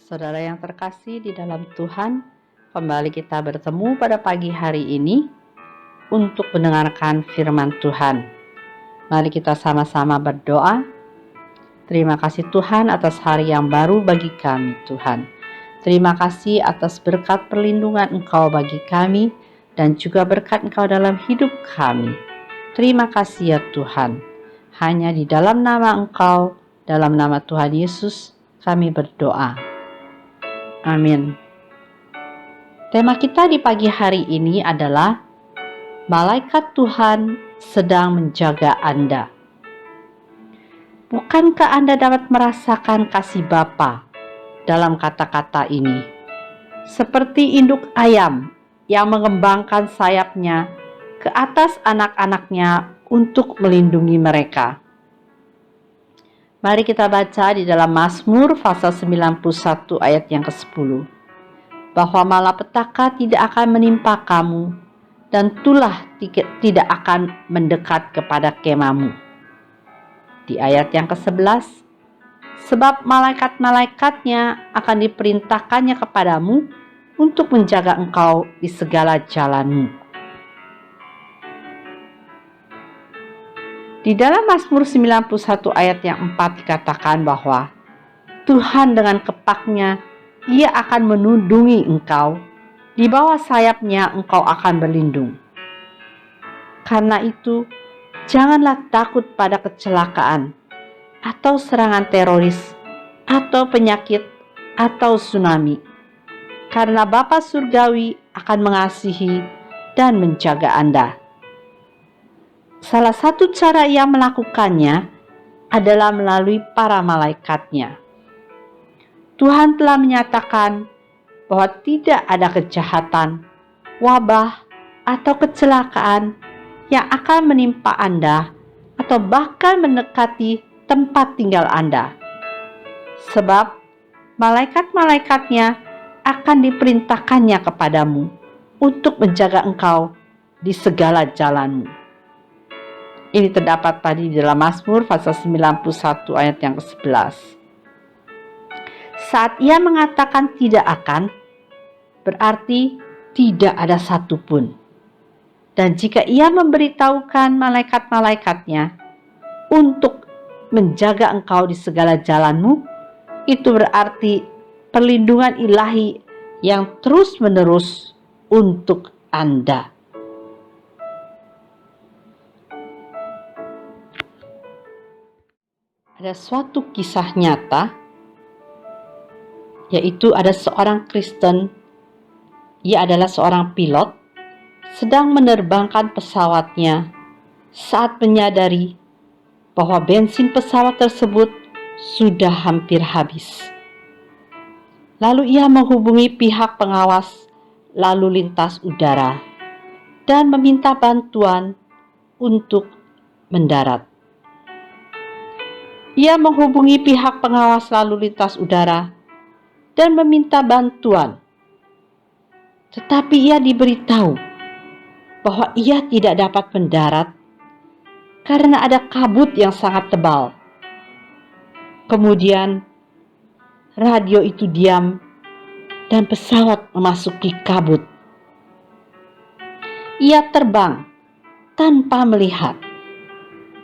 Saudara yang terkasih di dalam Tuhan, kembali kita bertemu pada pagi hari ini untuk mendengarkan firman Tuhan. Mari kita sama-sama berdoa. Terima kasih Tuhan atas hari yang baru bagi kami, Tuhan. Terima kasih atas berkat perlindungan Engkau bagi kami dan juga berkat Engkau dalam hidup kami. Terima kasih ya Tuhan. Hanya di dalam nama Engkau, dalam nama Tuhan Yesus, kami berdoa. Amin. Tema kita di pagi hari ini adalah Malaikat Tuhan sedang menjaga Anda. Bukankah Anda dapat merasakan kasih Bapa dalam kata-kata ini? Seperti induk ayam yang mengembangkan sayapnya ke atas anak-anaknya untuk melindungi mereka. Mari kita baca di dalam Mazmur pasal 91 ayat yang ke-10. Bahwa malapetaka tidak akan menimpa kamu dan tulah tidak akan mendekat kepada kemahmu. Di ayat yang ke-11, sebab malaikat-malaikatnya akan diperintahkannya kepadamu untuk menjaga engkau di segala jalanmu. Di dalam Mazmur 91 ayat yang 4 dikatakan bahwa Tuhan dengan kepaknya Ia akan menundungi engkau, di bawah sayapnya engkau akan berlindung. Karena itu, janganlah takut pada kecelakaan, atau serangan teroris, atau penyakit, atau tsunami. Karena Bapa Surgawi akan mengasihi dan menjaga Anda. Salah satu cara Ia melakukannya adalah melalui para malaikatnya. Tuhan telah menyatakan bahwa tidak ada kejahatan, wabah, atau kecelakaan yang akan menimpa Anda atau bahkan mendekati tempat tinggal Anda. Sebab malaikat-malaikatnya akan diperintahkannya kepadamu untuk menjaga engkau di segala jalanmu. Ini terdapat tadi di dalam Mazmur pasal 91 ayat yang ke-11. Saat Ia mengatakan tidak akan, berarti tidak ada satupun. Dan jika Ia memberitahukan malaikat-malaikatnya untuk menjaga engkau di segala jalanmu, itu berarti perlindungan ilahi yang terus-menerus untuk Anda. Ada suatu kisah nyata, yaitu ada seorang Kristen, ia adalah seorang pilot, sedang menerbangkan pesawatnya saat menyadari bahwa bensin pesawat tersebut sudah hampir habis. Lalu ia menghubungi pihak pengawas lalu lintas udara dan meminta bantuan untuk mendarat. Ia menghubungi pihak pengawas lalu lintas udara dan meminta bantuan. Tetapi ia diberitahu bahwa ia tidak dapat mendarat karena ada kabut yang sangat tebal. Kemudian radio itu diam dan pesawat memasuki kabut. Ia terbang tanpa melihat.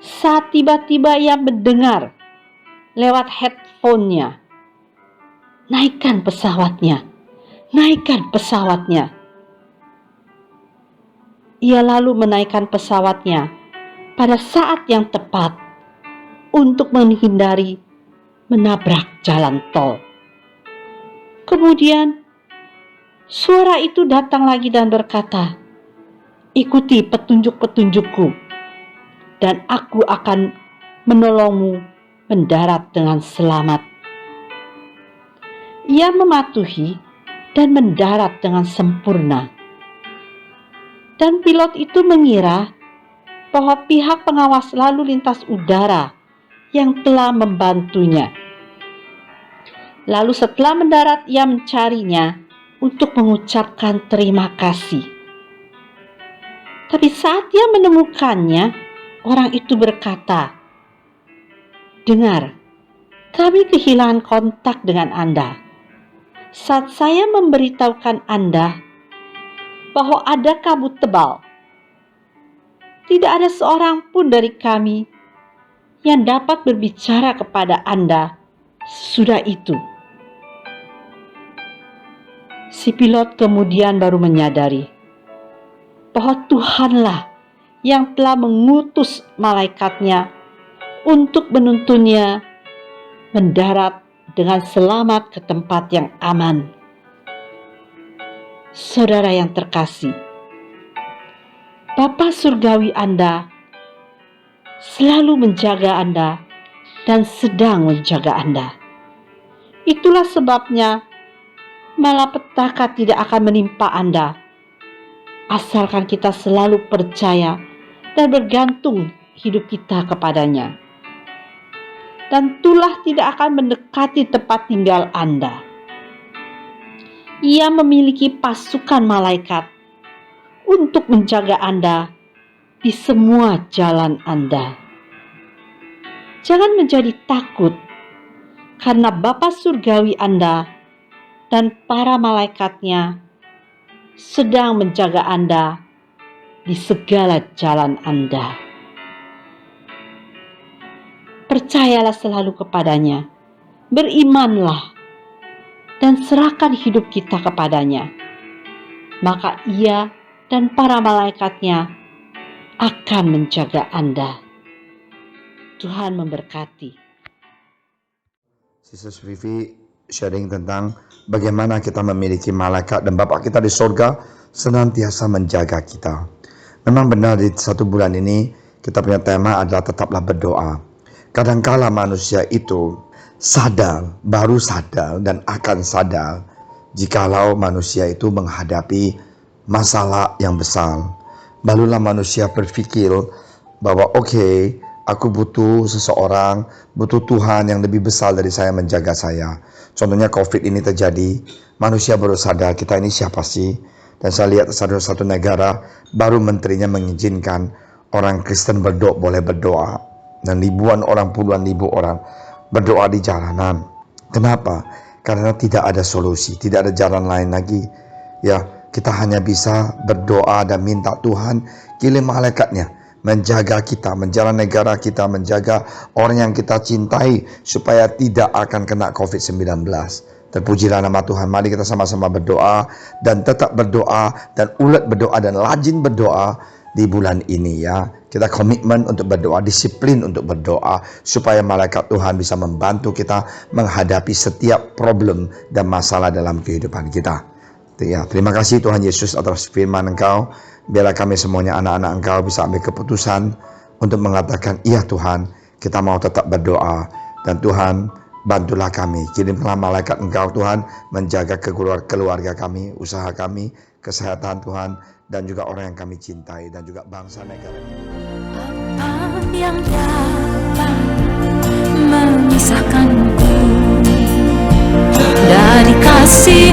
Saat tiba-tiba ia mendengar lewat headphone-nya, naikkan pesawatnya, naikkan pesawatnya. Ia lalu menaikkan pesawatnya pada saat yang tepat untuk menghindari menabrak jalan tol. Kemudian suara itu datang lagi dan berkata, ikuti petunjuk-petunjukku dan aku akan menolongmu mendarat dengan selamat. Ia mematuhi dan mendarat dengan sempurna. Dan pilot itu mengira bahwa pihak pengawas lalu lintas udara yang telah membantunya. Lalu setelah mendarat ia mencarinya untuk mengucapkan terima kasih. Tapi saat ia menemukannya, orang itu berkata, dengar, kami kehilangan kontak dengan Anda. saat saya memberitahukan Anda bahwa ada kabut tebal, tidak ada seorang pun dari kami yang dapat berbicara kepada Anda sesudah itu. Si pilot kemudian baru menyadari bahwa Tuhanlah yang telah mengutus malaikatnya untuk menuntunnya mendarat dengan selamat ke tempat yang aman. Saudara yang terkasih, Bapa Surgawi Anda selalu menjaga Anda dan sedang menjaga Anda. Itulah sebabnya malapetaka tidak akan menimpa Anda, asalkan kita selalu percaya dan bergantung hidup kita kepadanya. Dan tulah tidak akan mendekati tempat tinggal Anda. Ia memiliki pasukan malaikat untuk menjaga Anda di semua jalan Anda. Jangan menjadi takut, karena Bapa Surgawi Anda dan para malaikatnya sedang menjaga Anda di segala jalan Anda. Percayalah selalu kepadanya, berimanlah, dan serahkan hidup kita kepadanya. Maka Ia dan para malaikatnya akan menjaga Anda. Tuhan memberkati. Sister Vivi sharing tentang bagaimana kita memiliki malaikat dan Bapa kita di sorga senantiasa menjaga kita. Memang benar di 1 bulan ini kita punya tema adalah tetaplah berdoa. Kadangkala manusia itu baru sadar dan akan sadar jikalau manusia itu menghadapi masalah yang besar. Barulah manusia berpikir bahwa aku butuh seseorang, butuh Tuhan yang lebih besar dari saya menjaga saya. Contohnya COVID ini terjadi, manusia baru sadar kita ini siapa sih? Dan saya lihat satu negara baru menterinya mengizinkan orang Kristen boleh berdoa. Dan puluhan ribu orang berdoa di jalanan. Kenapa? Karena tidak ada solusi, tidak ada jalan lain lagi. Ya, kita hanya bisa berdoa dan minta Tuhan kirim malaikatnya menjaga kita, menjaga negara kita, menjaga orang yang kita cintai supaya tidak akan kena COVID-19. Terpujilah nama Tuhan. Mari kita sama-sama berdoa dan tetap berdoa dan ulet berdoa dan rajin berdoa di bulan ini ya. Kita komitmen untuk berdoa, disiplin untuk berdoa supaya malaikat Tuhan bisa membantu kita menghadapi setiap problem dan masalah dalam kehidupan kita. Ya, terima kasih Tuhan Yesus atas firman Engkau. Biarlah kami semuanya anak-anak Engkau bisa ambil keputusan untuk mengatakan, iya Tuhan, kita mau tetap berdoa. Dan Tuhan, bantulah kami. Kirimlah malaikat Engkau Tuhan, menjaga keluarga kami, usaha kami, kesehatan Tuhan, dan juga orang yang kami cintai, dan juga bangsa negara. Apa yang dapat memisahkanku dari kasih